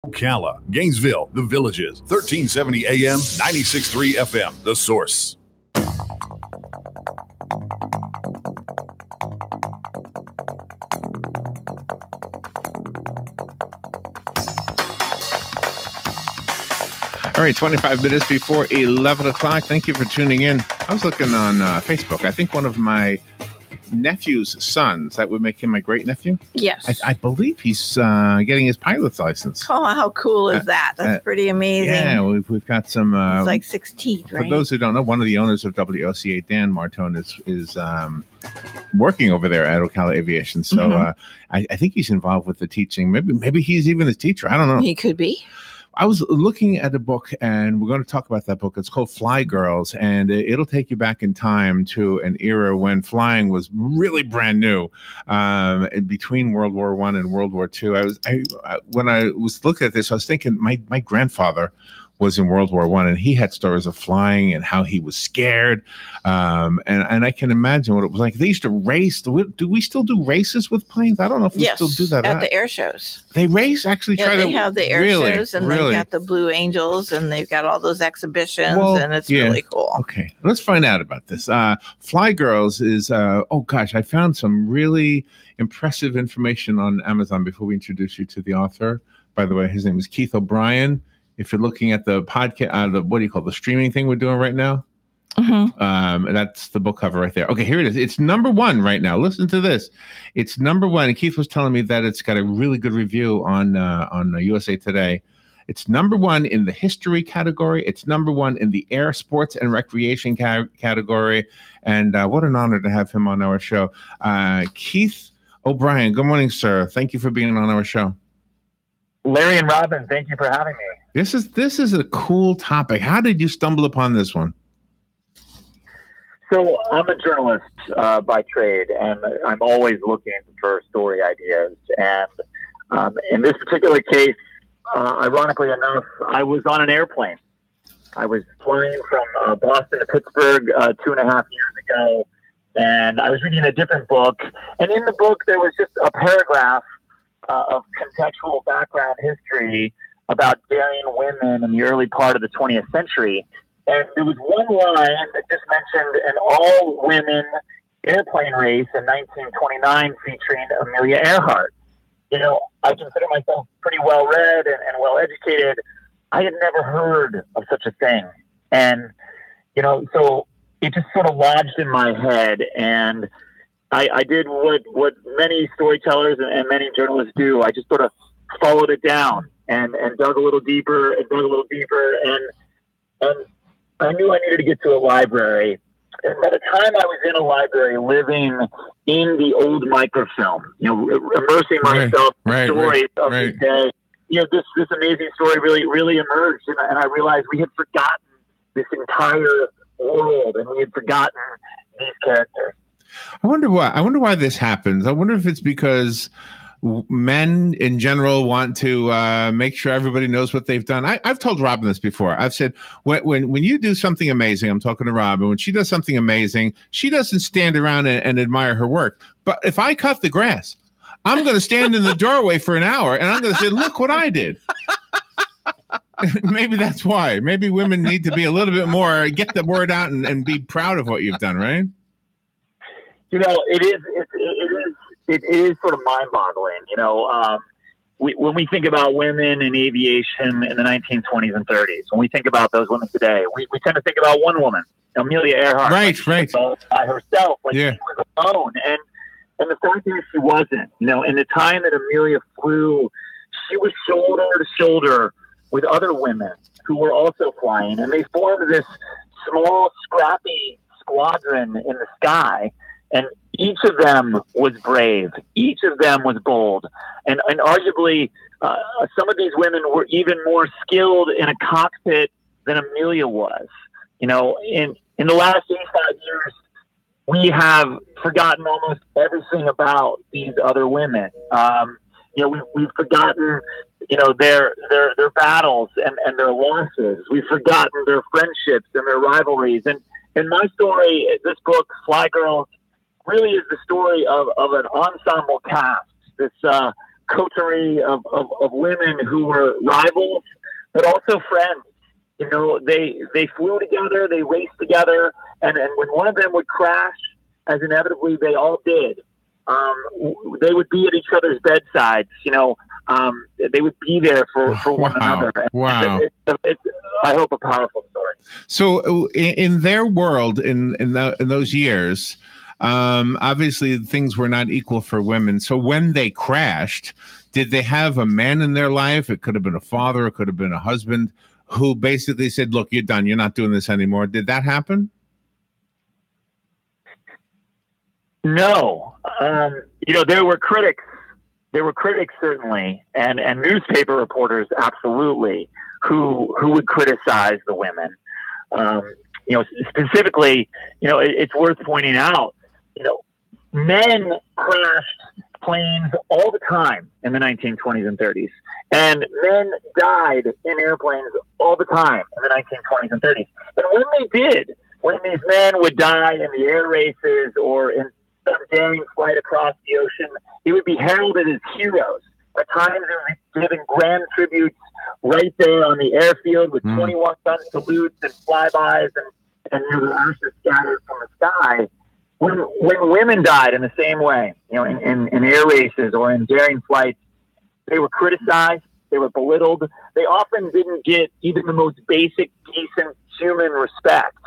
Ocala, Gainesville, The Villages, 1370 AM, 96.3 FM, The Source. All right, 25 minutes before 11 o'clock. Thank you for tuning in. I was looking on Facebook. I think one of my nephew's sons, that would make him my great nephew. Yes. I believe he's getting his pilot's license. Oh, how cool is that? That's pretty amazing. Yeah, we've got some. It's like 6 teeth, right? For those who don't know, one of the owners of WOCA, Dan Martone, is working over there at Ocala Aviation. So I think he's involved with the teaching. Maybe he's even a teacher. I don't know. He could be. I was looking at a book, and we're going to talk about that book. It's called Fly Girls, and it'll take you back in time to an era when flying was really brand new, between World War I and World War II. When I was looking at this, I was thinking my grandfather was in World War I, and he had stories of flying and how he was scared. And I can imagine what it was like. They used to race. Do we still do races with planes? I don't know if we still do that. At the air shows. They race? Actually, they have the air shows, and they've got the Blue Angels, and they've got all those exhibitions, and it's really cool. Okay, let's find out about this. Fly Girls is, I found some really impressive information on Amazon before we introduce you to the author. By the way, his name is Keith O'Brien. If you're looking at the podcast, the streaming thing we're doing right now, that's the book cover right there. Okay, here it is. It's #1 right now. Listen to this. It's #1. And Keith was telling me that it's got a really good review on USA Today. It's #1 in the history category. It's #1 in the air sports and recreation category. And what an honor to have him on our show. Keith O'Brien, good morning, sir. Thank you for being on our show. Larry and Robin, thank you for having me. This is a cool topic. How did you stumble upon this one? So I'm a journalist by trade, and I'm always looking for story ideas. And in this particular case, ironically enough, I was on an airplane. I was flying from Boston to Pittsburgh 2.5 years ago, and I was reading a different book. And in the book, there was just a paragraph of contextual background history about daring women in the early part of the 20th century. And there was one line that just mentioned an all-women airplane race in 1929 featuring Amelia Earhart. You know, I consider myself pretty well-read and well-educated. I had never heard of such a thing. And, you know, so it just sort of lodged in my head. And I did what many storytellers and many journalists do. I just sort of followed it down and dug a little deeper and I knew I needed to get to a library. And by the time I was in a library, living in the old microfilm, you know, immersing myself in the stories of the day, you know, this amazing story really emerged, and I realized we had forgotten this entire world, and we had forgotten these characters. I wonder why this happens. I wonder if it's because men in general want to make sure everybody knows what they've done. I've told Robin this before. I've said, when you do something amazing, I'm talking to Robin, when she does something amazing, she doesn't stand around and admire her work. But if I cut the grass, I'm going to stand in the doorway for an hour, and I'm going to say, look what I did. Maybe that's why. Maybe women need to be a little bit more, get the word out and be proud of what you've done, right? You know, it is sort of mind-boggling. You know, when we think about women in aviation in the 1920s and 30s, when we think about those women today, we tend to think about one woman, Amelia Earhart. Right. By herself, she was alone. And the fact is she wasn't. You know, in the time that Amelia flew, she was shoulder to shoulder with other women who were also flying. And they formed this small, scrappy squadron in the sky. And each of them was brave. Each of them was bold. And arguably, some of these women were even more skilled in a cockpit than Amelia was. You know, in the last 85 years, we have forgotten almost everything about these other women. You know, we've forgotten, you know, their battles and their losses. We've forgotten their friendships and their rivalries. And my story, this book, Fly Girls, really is the story of an ensemble cast. This coterie of women who were rivals, but also friends. You know, they flew together, they raced together, and when one of them would crash, as inevitably they all did, they would be at each other's bedsides. You know, they would be there for one another. Wow. It's, I hope, a powerful story. So in their world, in those years, obviously things were not equal for women. So when they crashed, did they have a man in their life? It could have been a father, it could have been a husband, who basically said, look, you're done. You're not doing this anymore. Did that happen? No. You know, there were critics. There were critics, certainly, and newspaper reporters, absolutely, who would criticize the women. You know, specifically, you know, it's worth pointing out, you know, men crashed planes all the time in the 1920s and 30s. And men died in airplanes all the time in the 1920s and 30s. But when they did, when these men would die in the air races or in some daring flight across the ocean, they would be heralded as heroes. At times they were given grand tributes right there on the airfield with 21 gun salutes and flybys and the ashes scattered from the sky. When women died in the same way, you know, in air races or in daring flights, they were criticized, they were belittled. They often didn't get even the most basic, decent human respect.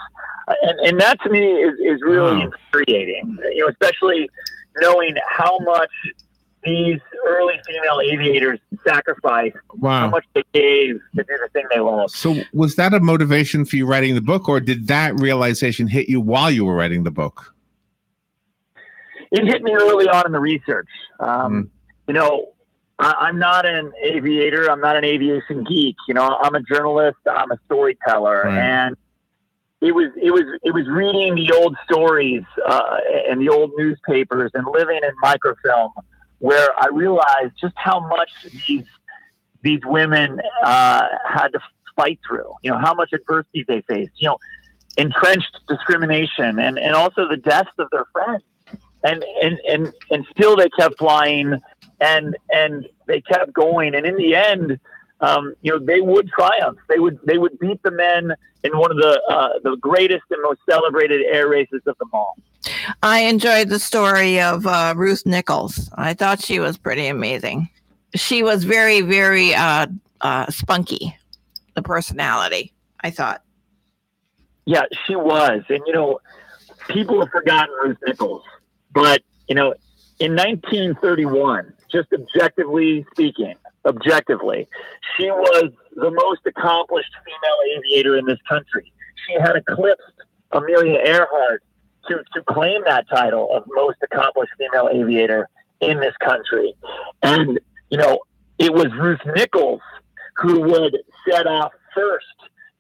And that to me is really infuriating, you know, especially knowing how much these early female aviators sacrificed, how much they gave to do the thing they loved. So was that a motivation for you writing the book, or did that realization hit you while you were writing the book? It hit me early on in the research. You know, I'm not an aviator. I'm not an aviation geek. You know, I'm a journalist. I'm a storyteller, and it was reading the old stories and the old newspapers and living in microfilm where I realized just how much these women had to fight through. You know, how much adversity they faced. You know, entrenched discrimination and also the deaths of their friends. And still they kept flying and they kept going. And in the end, you know, they would triumph. They would beat the men in one of the greatest and most celebrated air races of them all. I enjoyed the story of Ruth Nichols. I thought she was pretty amazing. She was very, very spunky, the personality, I thought. Yeah, she was. And, you know, people have forgotten Ruth Nichols. But, you know, in 1931, just objectively speaking, she was the most accomplished female aviator in this country. She had eclipsed Amelia Earhart to claim that title of most accomplished female aviator in this country. And, you know, it was Ruth Nichols who would set off first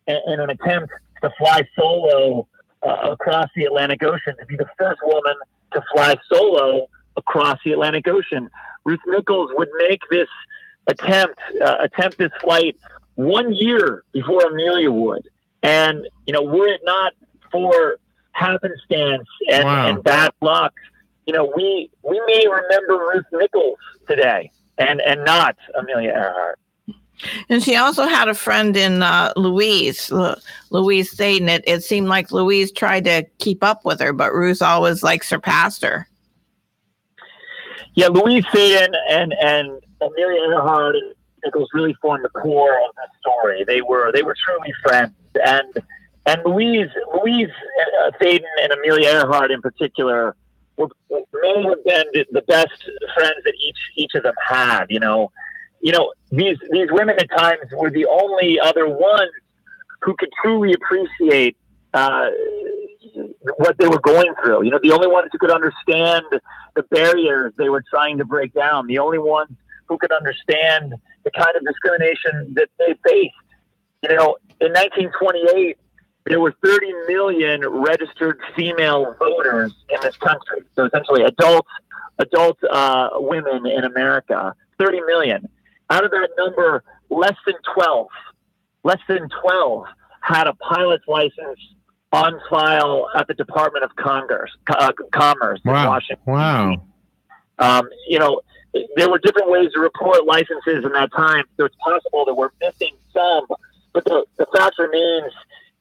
in an attempt to fly solo across the Atlantic Ocean, to be the first woman to fly solo across the Atlantic Ocean. Ruth Nichols would make this attempt this flight 1 year before Amelia would. And, you know, were it not for happenstance and bad luck, you know, we may remember Ruth Nichols today and not Amelia Earhart. And she also had a friend in Louise Thaden. It seemed like Louise tried to keep up with her, but Ruth always surpassed her. Yeah, Louise Satan and Amelia Earhart and Nichols really formed the core of the story. They were truly friends, and Louise Thaden and Amelia Earhart in particular may have been the best friends that each of them had. You know, these women at times were the only other ones who could truly appreciate what they were going through. You know, the only ones who could understand the barriers they were trying to break down. The only ones who could understand the kind of discrimination that they faced. You know, in 1928, there were 30 million registered female voters in this country. So essentially adult women in America, 30 million. Out of that number, less than 12 had a pilot's license on file at the Department of Commerce in Washington. Wow. You know, there were different ways to report licenses in that time, so it's possible that we're missing some. But the fact remains,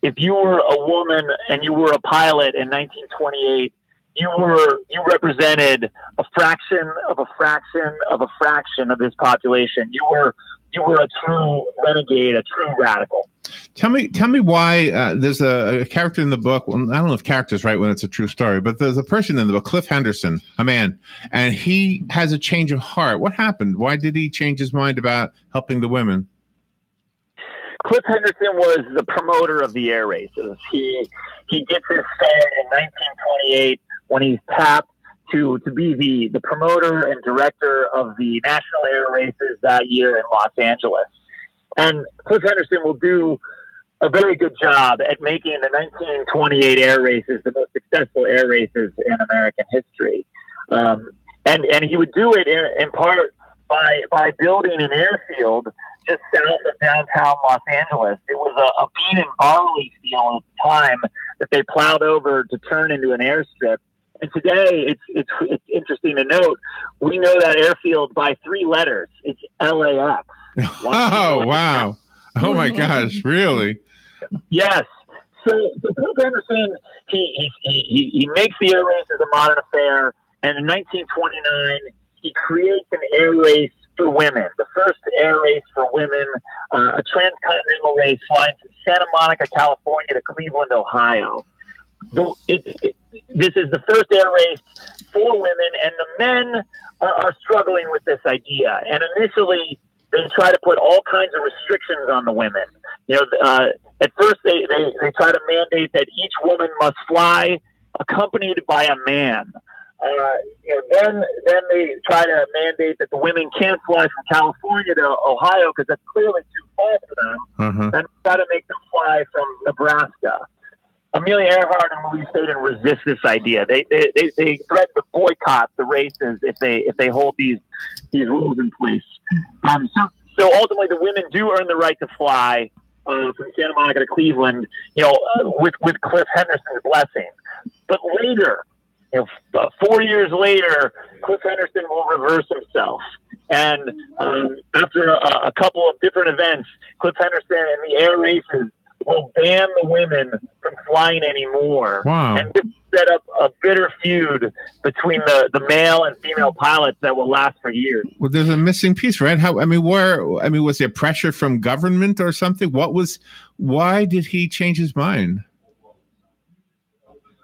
if you were a woman and you were a pilot in 1928, you represented a fraction of a fraction of a fraction of this population. You were a true renegade, a true radical. Tell me why there's a character in the book. Well, I don't know if character's right when it's a true story, but there's a person in the book, Cliff Henderson, a man, and he has a change of heart. What happened? Why did he change his mind about helping the women? Cliff Henderson was the promoter of the air races. He gets his start in 1928 when he's tapped to be the promoter and director of the national air races that year in Los Angeles. And Cliff Henderson will do a very good job at making the 1928 air races the most successful air races in American history. And he would do it in part by building an airfield just south of downtown Los Angeles. It was a bean and barley field at the time that they plowed over to turn into an airstrip. And today, it's interesting to note, we know that airfield by 3 letters. It's LAX. Oh, wow. Oh, my gosh. Really? Yes. So Cliff Henderson, he makes the air races a modern affair. And in 1929, he creates an air race for women, the first air race for women, a transcontinental race flying from Santa Monica, California to Cleveland, Ohio. This is the first air race for women, and the men are struggling with this idea. And initially, they try to put all kinds of restrictions on the women. At first, they try to mandate that each woman must fly accompanied by a man. Then they try to mandate that the women can't fly from California to Ohio because that's clearly too far for them. Then try to make them fly from Nebraska. Amelia Earhart and Louise Satan resist this idea. They threaten to boycott the races if they hold these rules in place. So ultimately, the women do earn the right to fly from Santa Monica to Cleveland, with Cliff Henderson's blessing. But later, 4 years later, Cliff Henderson will reverse himself. And after a couple of different events, Cliff Henderson and the air races will ban the women from flying anymore. Wow. And this set up a bitter feud between the male and female pilots that will last for years. Well, there's a missing piece, right? Was there pressure from government or something? Why did he change his mind?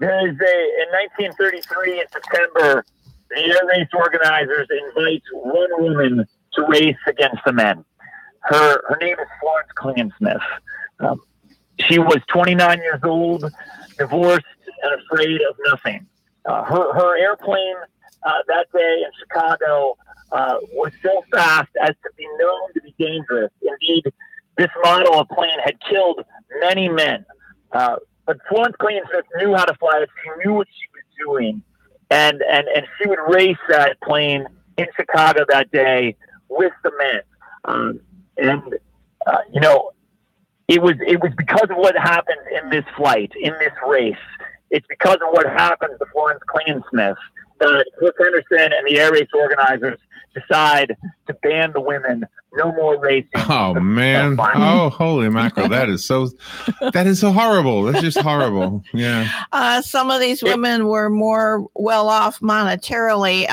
In 1933 in September, the air race organizers invite one woman to race against the men. Her name is Florence Klingensmith. She was 29 years old, divorced, and afraid of nothing. Her airplane that day in Chicago was so fast as to be known to be dangerous. Indeed, this model of plane had killed many men. But Florence Klingensmith knew how to fly it. She knew what she was doing. And she would race that plane in Chicago that day with the men. It was because of what happened in this flight, in this race. It's because of what happened to Florence Klingensmith that Cliff Henderson and the air race organizers decide to ban the women. No more racing. Oh, man. Oh, holy mackerel. That is so horrible. That's just horrible. Yeah. Some of these women were more well off monetarily,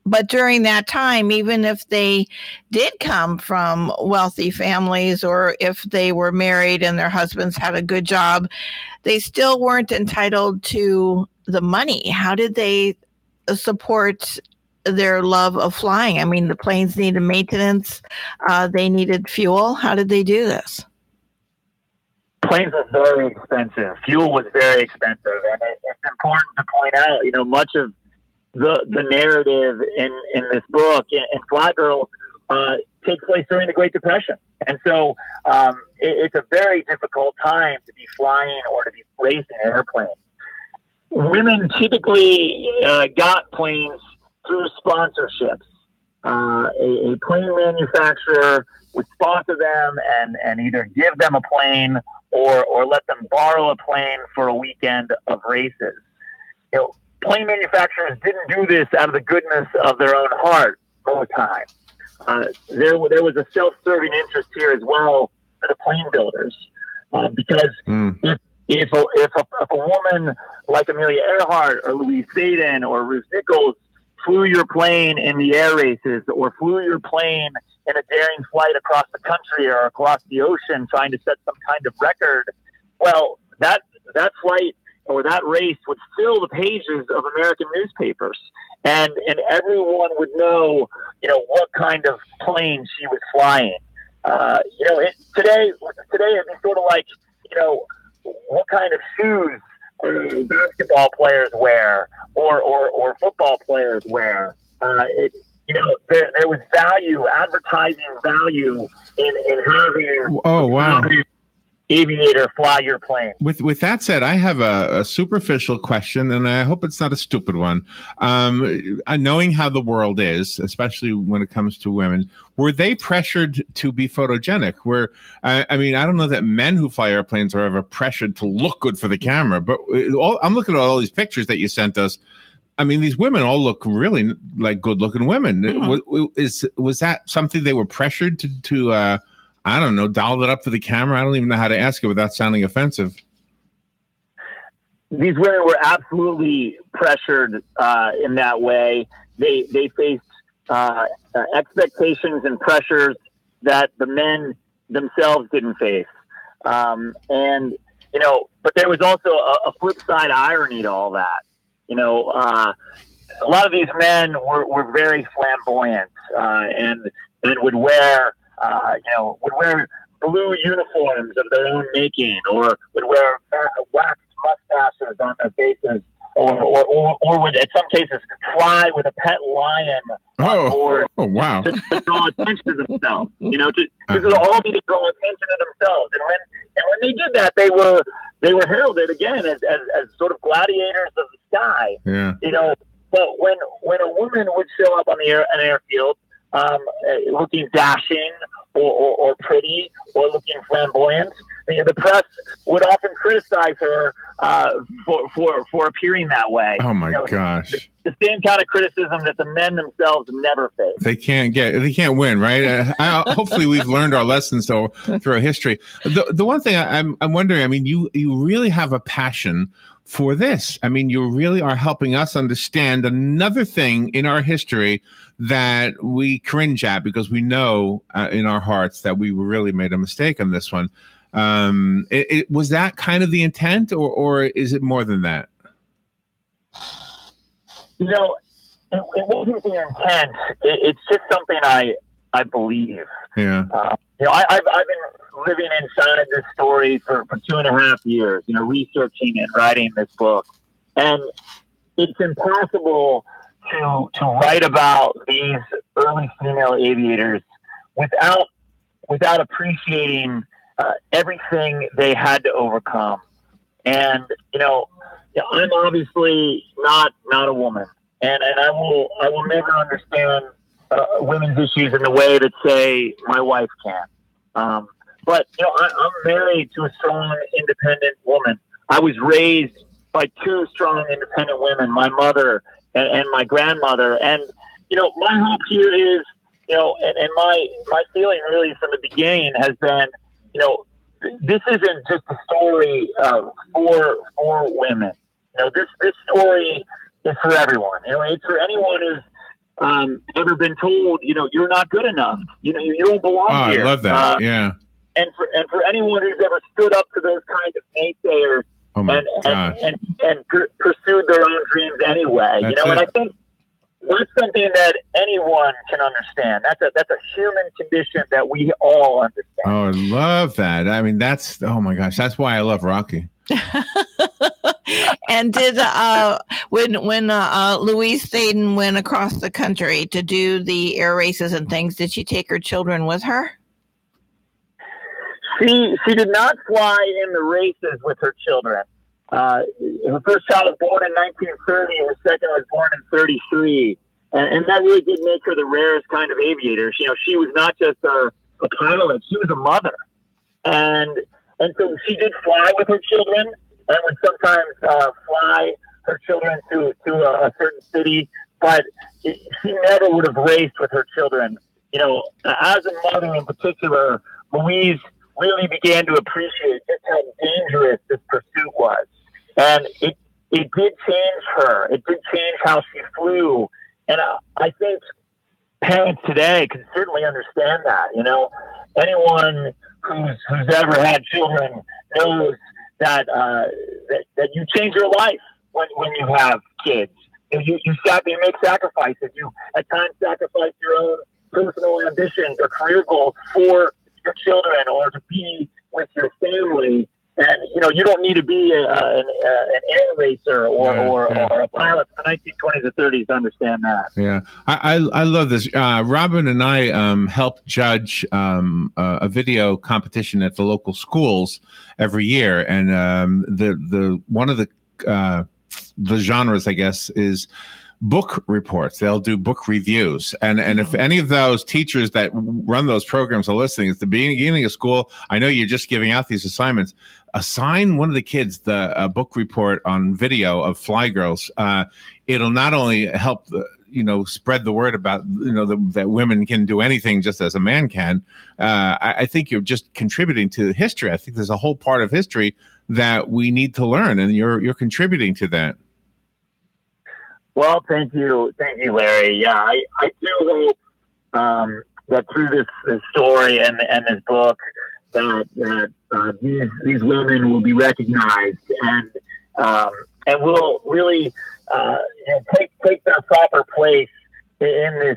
but during that time, even if they did come from wealthy families or if they were married and their husbands had a good job, they still weren't entitled to the money. How did they support their love of flying? I mean, the planes needed maintenance. They needed fuel. How did they do this? Planes were very expensive. Fuel was very expensive. And it's important to point out, much of the narrative in this book in Fly Girl takes place during the Great Depression. And so it's a very difficult time to be flying or to be racing airplanes. Women typically got planes through sponsorships. A plane manufacturer would sponsor them and either give them a plane or let them borrow a plane for a weekend of races. plane manufacturers didn't do this out of the goodness of their own heart all the time. There was a self-serving interest here as well for the plane builders, because if a woman like Amelia Earhart or Louise Satan or Ruth Nichols flew your plane in the air races, or flew your plane in a daring flight across the country or across the ocean trying to set some kind of record, well, that flight or that race would fill the pages of American newspapers, and everyone would know, what kind of plane she was flying. Today it'd be sort of like, what kind of shoes basketball players wear or football players wear. There was advertising value in having. Oh, wow. Aviator fly your plane. With that said, I have a superficial question, and I hope it's not a stupid one. Knowing how the world is, especially when it comes to women, were they pressured to be photogenic? I don't know that men who fly airplanes are ever pressured to look good for the camera, but I'm looking at all these pictures that you sent us. I mean, these women all look really like good-looking women. Mm-hmm. Was that something they were pressured to I don't know, dialed it up for the camera? I don't even know how to ask it without sounding offensive. These women were absolutely pressured in that way. They faced expectations and pressures that the men themselves didn't face. But there was also a flip side irony to all that. A lot of these men were very flamboyant and would wear blue uniforms of their own making, or would wear waxed mustaches on their faces, or would, in some cases, fly with a pet lion on board. Oh, wow. To draw attention to themselves. To all need to draw attention to themselves. And when they did that, they were heralded again as sort of gladiators of the sky. Yeah. But when a woman would show up on an airfield, looking dashing or pretty or looking flamboyant, the press would often criticize her for appearing that way. Oh my gosh! The same kind of criticism that the men themselves never face. They can't win, right? Hopefully, we've learned our lessons through history. The one thing I'm wondering, I mean, you really have a passion for this. I mean, you really are helping us understand another thing in our history that we cringe at, because we know in our hearts that we really made a mistake on this one. Was that kind of the intent, or is it more than that? It wasn't the intent. It's just something I believe. Yeah. I've been living inside this story for 2.5 years, researching and writing this book. And it's impossible to write about these early female aviators without appreciating everything they had to overcome. And, I'm obviously not a woman, and I will never understand women's issues in the way that, say, my wife can. But I'm married to a strong, independent woman. I was raised by two strong, independent women, my mother and my grandmother. And my hope here is, and my feeling really from the beginning has been, this isn't just a story for women. This story is for everyone. It's for anyone who's ever been told, you're not good enough. You don't belong here. I love that. Yeah. And for anyone who's ever stood up to those kinds of naysayers and pursued their own dreams anyway. And I think that's something that anyone can understand. That's a human condition that we all understand. Oh, I love that. I mean, oh my gosh, that's why I love Rocky. And did when Louise Thaden went across the country to do the air races and things, did she take her children with her? She did not fly in the races with her children. Her first child was born in 1930. Her second was born in 1933. And that really did make her the rarest kind of aviator. She was not just a pilot. She was a mother. And so she did fly with her children and would sometimes fly her children to a certain city, but she never would have raced with her children. You know, as a mother in particular, Louise really began to appreciate just how dangerous this pursuit was. And it did change her. It did change how she flew. And I think parents today can certainly understand that. You know, anyone who's ever had children knows that that you change your life when you have kids. You make sacrifices. You at times sacrifice your own personal ambitions or career goals for your children or to be with your family. And, you know, you don't need to be an air racer or a pilot from the 1920s or 30s to understand that. Yeah, I love this. Robin and I help judge a video competition at the local schools every year. And the one of the genres, I guess, is book reports. They'll do book reviews. And if any of those teachers that run those programs are listening, at the beginning of school, I know you're just giving out these assignments. Assign one of the kids the book report on video of Fly Girls. It'll not only help spread the word about that women can do anything just as a man can. I think you're just contributing to history. I think there's a whole part of history that we need to learn, and you're contributing to that. Well, thank you, Larry. Yeah, I do hope that through this story and this book, that these women will be recognized and will really take their proper place in this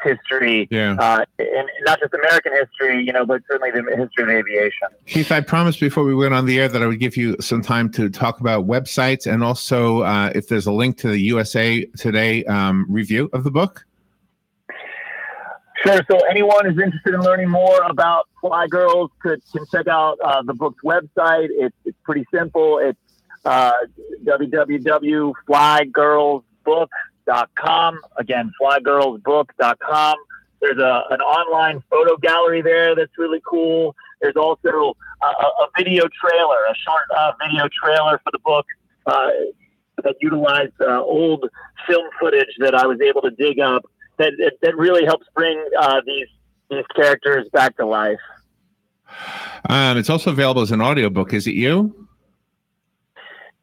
history. Yeah. And not just American history, but certainly the history of aviation. Keith, I promised before we went on the air that I would give you some time to talk about websites and also if there's a link to the USA Today review of the book. Sure. So anyone who's interested in learning more about Fly Girls can check out the book's website. It's pretty simple. It's www.flygirlsbook.com. Again, flygirlsbook.com. There's an online photo gallery there that's really cool. There's also a video trailer, a short video trailer for the book that utilized old film footage that I was able to dig up. That really helps bring these characters back to life. It's also available as an audiobook. Is it you?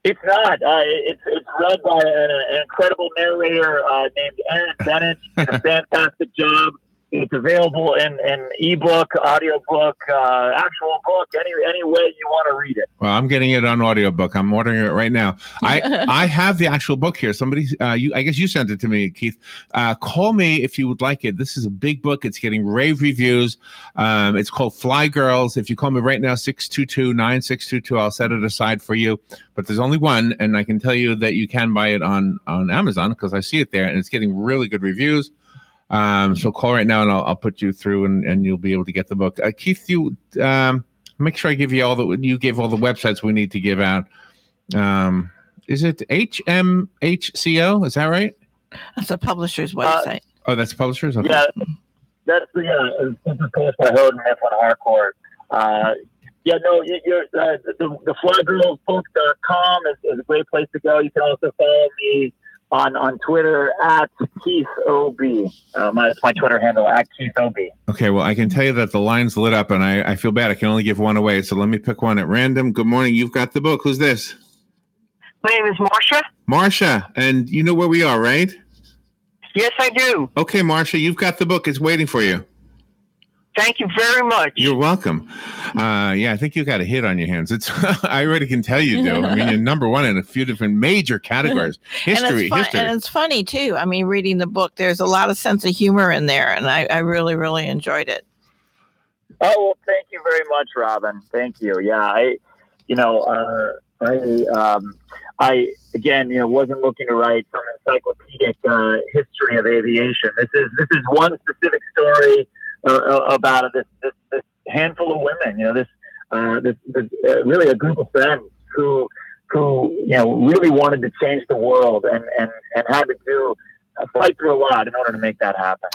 It's not. It's read by an incredible narrator named Aaron Bennett. He did a fantastic job. It's available in ebook, audiobook, actual book, any way you want to read it. Well, I'm getting it on audiobook. I'm ordering it right now. I have the actual book here. Somebody, I guess you sent it to me, Keith. Call me if you would like it. This is a big book. It's getting rave reviews. It's called Fly Girls. If you call me right now, 622-9622, I'll set it aside for you. But there's only one, and I can tell you that you can buy it on Amazon because I see it there, and it's getting really good reviews. So call right now and I'll put you through and you'll be able to get the book. Keith, you make sure I give you you gave all the websites we need to give out. Is it HMHCO? Is that right? That's a publisher's website. That's publishers? Okay. Yeah, that's the published by Houghton Mifflin Harcourt. The flygirlsbook.com is a great place to go. You can also follow me on Twitter at Keith OB. That's my Twitter handle, at Keith OB. Okay, well, I can tell you that the line's lit up, and I feel bad. I can only give one away, so let me pick one at random. Good morning. You've got the book. Who's this? My name is Marcia. Marcia, and you know where we are, right? Yes, I do. Okay, Marcia, you've got the book. It's waiting for you. Thank you very much. You're welcome. I think you got a hit on your hands. It's I already can tell you do. I mean, you're number one in a few different major categories. History. And it's funny, too. I mean, reading the book, there's a lot of sense of humor in there, and I really, really enjoyed it. Oh, well, thank you very much, Robin. Thank you. Yeah, I wasn't looking to write some encyclopedic history of aviation. This is one specific story about this handful of women, this really a group of friends who really wanted to change the world and had to do fight through a lot in order to make that happen.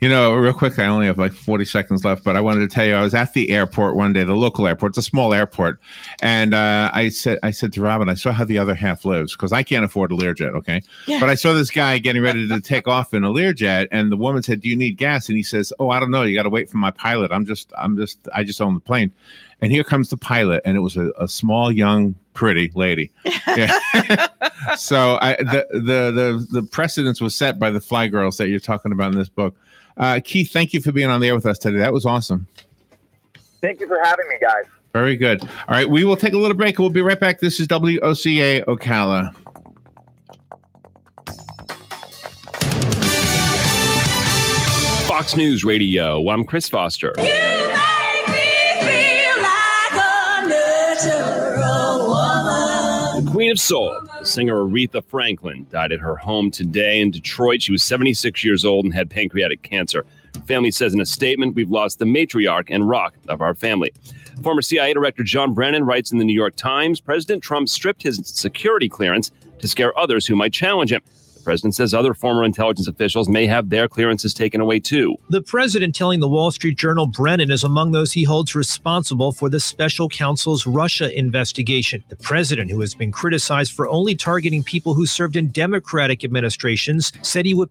You know, real quick, I only have like 40 seconds left, but I wanted to tell you, I was at the airport one day, the local airport. It's a small airport. And I said to Robin, I saw how the other half lives, because I can't afford a Learjet, okay? Yeah. But I saw this guy getting ready to take off in a Learjet, and the woman said, do you need gas? And he says, oh, I don't know. You got to wait for my pilot. I just own the plane. And here comes the pilot, and it was a small, young, pretty lady. Yeah. So the precedence was set by the fly girls that you're talking about in this book. Keith, thank you for being on the air with us today. That was awesome. Thank you for having me, guys. Very good. All right, we will take a little break. We'll be right back. This is WOCA Ocala. Fox News Radio. I'm Chris Foster. The Queen of Soul, the singer Aretha Franklin, died at her home today in Detroit. She was 76 years old and had pancreatic cancer. Her family says in a statement, we've lost the matriarch and rock of our family. Former CIA Director John Brennan writes in the New York Times, President Trump stripped his security clearance to scare others who might challenge him. The president says other former intelligence officials may have their clearances taken away, too. The president telling the Wall Street Journal Brennan is among those he holds responsible for the special counsel's Russia investigation. The president, who has been criticized for only targeting people who served in Democratic administrations, said he would